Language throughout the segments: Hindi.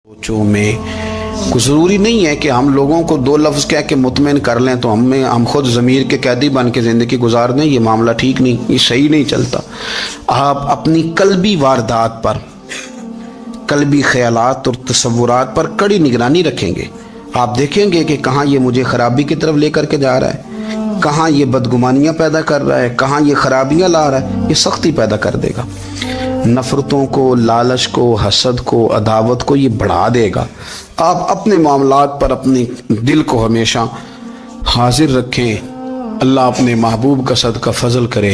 सोचों में कुछ ज़रूरी नहीं है कि हम लोगों को दो लफ्ज़ कह के मुतमईन कर लें तो हम खुद ज़मीर के कैदी बन के ज़िंदगी गुजार दें। ये मामला ठीक नहीं, ये सही नहीं चलता। आप अपनी कल्बी वारदात पर, कल्बी ख्यालात और तसव्वुरात पर कड़ी निगरानी रखेंगे। आप देखेंगे कि कहाँ ये मुझे ख़राबी की तरफ लेकर के जा रहा है, कहाँ ये बदगुमानियाँ पैदा कर रहा है, कहाँ ये ख़राबियाँ ला रहा है। ये सख्ती पैदा कर देगा, नफ़रतों को, लालच को, हसद को, अदावत को ये बढ़ा देगा। आप अपने मामलात पर अपने दिल को हमेशा हाजिर रखें। अल्लाह अपने महबूब का सदका फजल करे,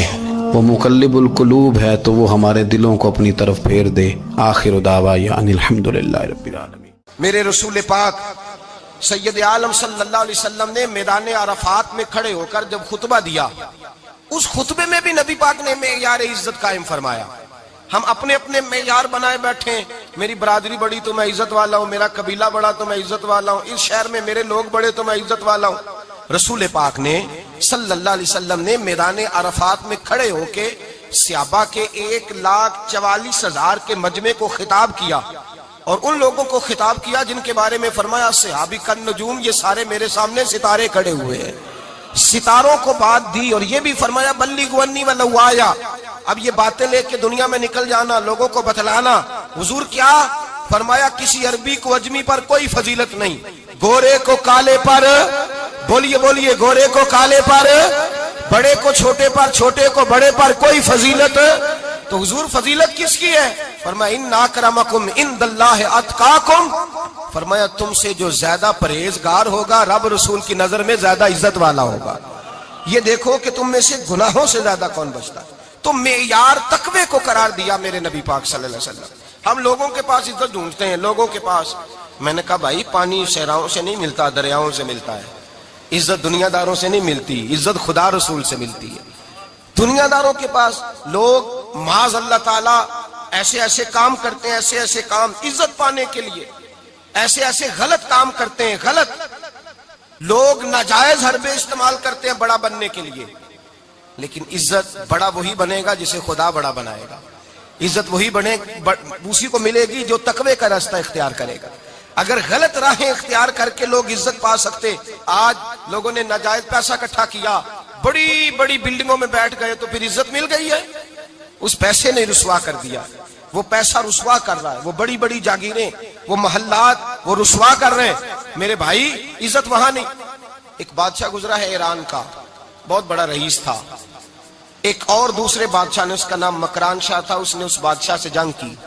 वो मुक़ल्लिबुल क़ुलूब है तो वो हमारे दिलों को अपनी तरफ फेर दे। आखिर दावाया अनिल हम्दुलिल्लाहि रब्बिल आलमीन। मेरे रसूल पाक सैयद आलम सल्लल्लाहु अलैहि वसल्लम ने मैदान अरफात में खड़े होकर जब खुतबा दिया, उस खुतबे में भी नबी पाक ने मेयार इज्जत कायम फरमाया। हम अपने अपने मेयार बनाए बैठे, मेरी बरादरी बड़ी तो मैं इज्जत वाला हूँ, मेरा कबीला बड़ा तो मैं इज्जत वाला हूँ, इस शहर में मेरे लोग बड़े तो मैं इज्जत वाला हूँ। रसूल पाक ने सल्लल्लाहु अलैहि वसल्लम ने मैदान अरफात में खड़े होके सहाबा के 1,44,000 के मजमे को खिताब किया और उन लोगों को खिताब किया जिनके बारे में फरमाया सहाबी कन नजूम, ये सारे मेरे सामने सितारे खड़े हुए हैं। सितारों को बात दी और ये भी फरमाया बल्लिगु अन्नी वलौ आया। अब ये बातें लेके दुनिया में निकल जाना, लोगों को बतलाना। हुजूर क्या फरमाया, किसी अरबी को अजमी पर कोई फजीलत नहीं, गोरे को काले पर, बोलिए बोलिए, गोरे को काले पर, बड़े को छोटे पर, छोटे को बड़े पर कोई फजीलत। तो हुजूर फजीलत किसकी है? फरमाया इन्ना अक्रमकुम इंदल्लाहि अतकाकुम। फरमाया तुमसे जो ज्यादा परहेजगार होगा रब रसूल की नजर में ज्यादा इज्जत वाला होगा। ये देखो कि तुम में से गुनाहों से ज्यादा कौन बचता है। तो मेयार तकवे को करार दिया मेरे नबी पाक सल्लल्लाहु अलैहि वसल्लम। हम लोगों के पास इज्जत ढूंढते हैं, लोगों के पास। मैंने कहा भाई पानी सहराओं से नहीं मिलता, दरियाओं से मिलता है। इज्जत दुनियादारों से नहीं मिलती, इज्जत खुदा रसूल से मिलती है। दुनियादारों के पास लोग माज अल्लाह ताला ऐसे ऐसे काम करते हैं, ऐसे ऐसे काम इज्जत पाने के लिए, ऐसे ऐसे गलत काम करते हैं। गलत लोग नाजायज हरबे इस्तेमाल करते हैं बड़ा बनने के लिए। लेकिन इज्जत बड़ा वही बनेगा जिसे खुदा बड़ा बनाएगा। इज्जत वही बने उसी को मिलेगी जो तकवे का रास्ता इख्तियार करेगा। अगर गलत राहें इख्तियार करके लोग इज्जत पा सकते, आज लोगों ने नाजायज पैसा इकट्ठा किया, बड़ी बड़ी बिल्डिंगों में बैठ गए तो फिर इज्जत मिल गई है। उस पैसे ने रुसवा कर दिया, वो पैसा रुसवा कर रहा है, वो बड़ी बड़ी जागीरें, वो महल्लात वो रुसवा कर रहे हैं। मेरे भाई इज्जत वहां नहीं। एक बादशाह गुजरा है ईरान का, बहुत बड़ा रईस था। एक और दूसरे बादशाह ने, उसका नाम मकरान शाह था, उसने उस बादशाह से जंग की।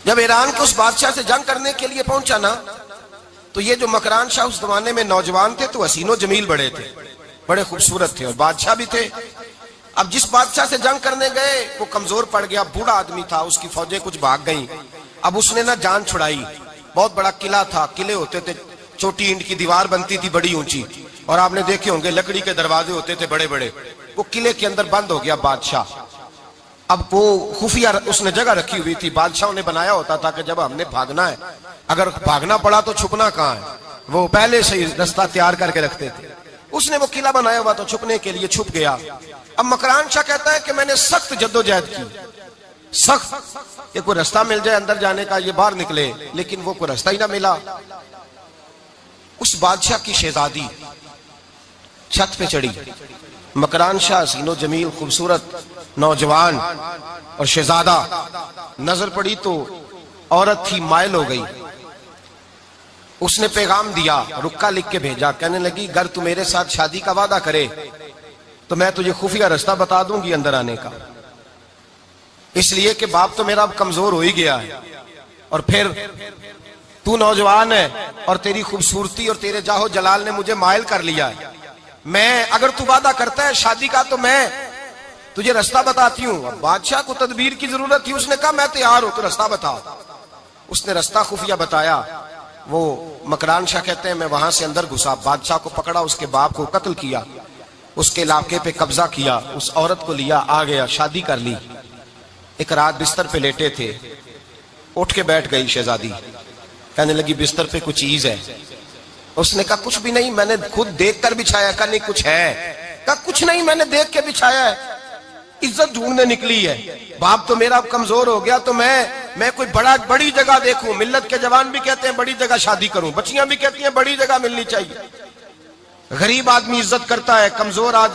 जब ईरान के उस बादशाह से जंग करने के लिए पहुंचा ना, तो ये जो मकरान शाह उस जमाने में नौजवान थे तो हसीनो जमील बड़े थे, बड़े खूबसूरत थे और बादशाह भी थे। अब जिस बादशाह से जंग करने गए वो कमजोर पड़ गया, बूढ़ा आदमी था, उसकी फौजें कुछ भाग गईं। अब उसने ना जान छुड़ाई। बहुत बड़ा किला था, किले होते थे, छोटी ईंट की दीवार बनती थी बड़ी ऊंची, और आपने देखे होंगे लकड़ी के दरवाजे होते थे बड़े बड़े। वो किले के अंदर बंद हो गया बादशाह। अब वो खुफिया उसने जगह रखी हुई थी, बादशाह ने बनाया होता था कि जब हमने भागना है, अगर भागना पड़ा तो छुपना कहाँ है, वो पहले से ही रास्ता तैयार करके रखते थे। उसने वो किला बनाया हुआ तो छुपने के लिए छुप गया। अब मकरान शाह कहता है कि मैंने सख्त जद्दोजहद की, सख्त ये कोई रास्ता मिल जाए अंदर जाने का, ये बाहर निकले, लेकिन वो कोई रास्ता ही ना मिला। उस बादशाह की शहजादी छत पे चढ़ी। मकरान शाह हसीनो जमील खूबसूरत नौजवान और शहजादा, नजर पड़ी तो औरत थी, मायल हो गई। उसने पैगाम दिया, रुक्का लिख के भेजा, कहने लगी अगर तू मेरे साथ शादी का वादा करे तो मैं तुझे खुफिया रास्ता बता दूंगी अंदर आने का। इसलिए कि बाप तो मेरा अब कमजोर हो ही गया है, और फिर तू नौजवान है और तेरी खूबसूरती और तेरे जाहो जलाल ने मुझे मायल कर लिया है। मैं, अगर तू वादा करता है शादी का तो मैं तुझे रास्ता बताती हूँ। अब बादशाह को तदबीर की जरूरत थी, उसने कहा मैं तैयार हूं, तो रास्ता बता। उसने रास्ता खुफिया बताया। वो मकरान शाह कहते हैं मैं वहां से अंदर घुसा, बादशाह को पकड़ा, उसके बाप को कत्ल किया, उसके इलाके पे कब्जा किया, उस औरत को लिया, आ गया, शादी कर ली। एक रात बिस्तर पे लेटे थे, उठ के बैठ गई शहजादी, कहने लगी बिस्तर पे कुछ चीज है। उसने कहा कुछ भी नहीं, मैंने खुद देख कर बिछाया। कहा नहीं कुछ है। कहा कुछ नहीं, मैंने देख के बिछाया है, इज्जत ढूंढने निकली है। बाप तो मेरा अब कमजोर हो गया तो मैं मैं कोई बड़ी जगह देखूं। मिल्लत के जवान भी कहते हैं बड़ी जगह शादी करूं, बच्चियां भी कहती हैं बड़ी जगह मिलनी चाहिए। गरीब आदमी इज्जत करता है, कमजोर आदमी